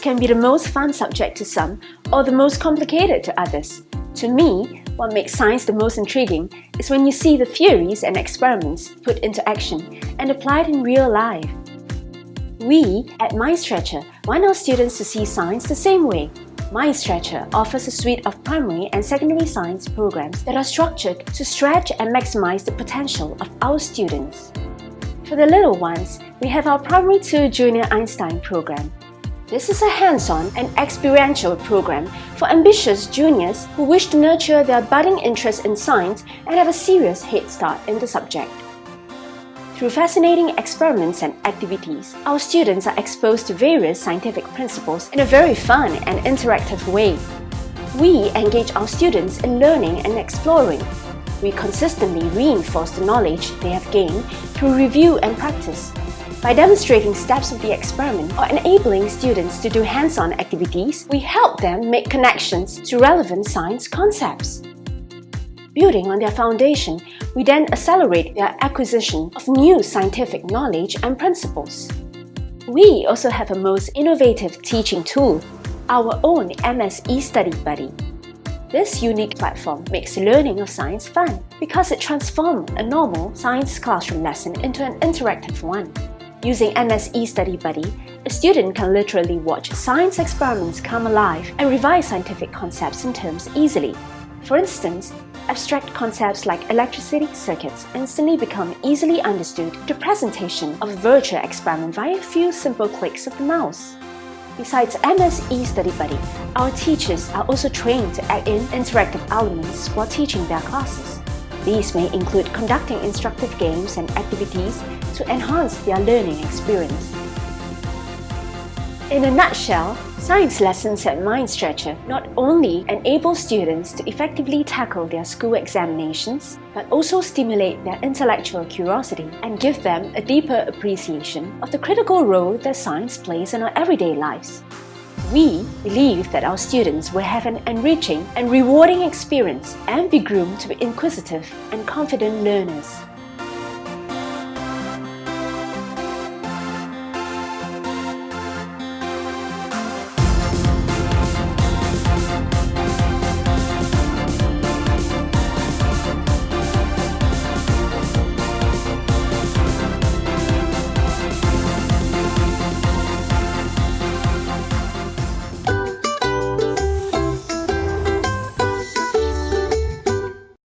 can be the most fun subject to some or the most complicated to others. To me, what makes science the most intriguing is when you see the theories and experiments put into action and applied in real life. We, at MindStretcher, want our students to see science the same way. MindStretcher offers a suite of primary and secondary science programs that are structured to stretch and maximize the potential of our students. For the little ones, we have our Primary 2 Junior Einstein program. This is a hands-on and experiential program for ambitious juniors who wish to nurture their budding interest in science and have a serious head start in the subject. Through fascinating experiments and activities, our students are exposed to various scientific principles in a very fun and interactive way. We engage our students in learning and exploring. We consistently reinforce the knowledge they have gained through review and practice. By demonstrating steps of the experiment or enabling students to do hands-on activities, we help them make connections to relevant science concepts. Building on their foundation, we then accelerate their acquisition of new scientific knowledge and principles. We also have a most innovative teaching tool, our own MS eStudy Buddy. This unique platform makes learning of science fun because it transforms a normal science classroom lesson into an interactive one. Using MS eStudy Buddy, a student can literally watch science experiments come alive and revise scientific concepts and terms easily. For instance, abstract concepts like electricity circuits instantly become easily understood through presentation of a virtual experiment via a few simple clicks of the mouse. Besides MS eStudy Buddy, our teachers are also trained to add in interactive elements while teaching their classes. These may include conducting instructive games and activities to enhance their learning experience. In a nutshell, science lessons at MindStretcher not only enable students to effectively tackle their school examinations, but also stimulate their intellectual curiosity and give them a deeper appreciation of the critical role that science plays in our everyday lives. We believe that our students will have an enriching and rewarding experience and be groomed to be inquisitive and confident learners.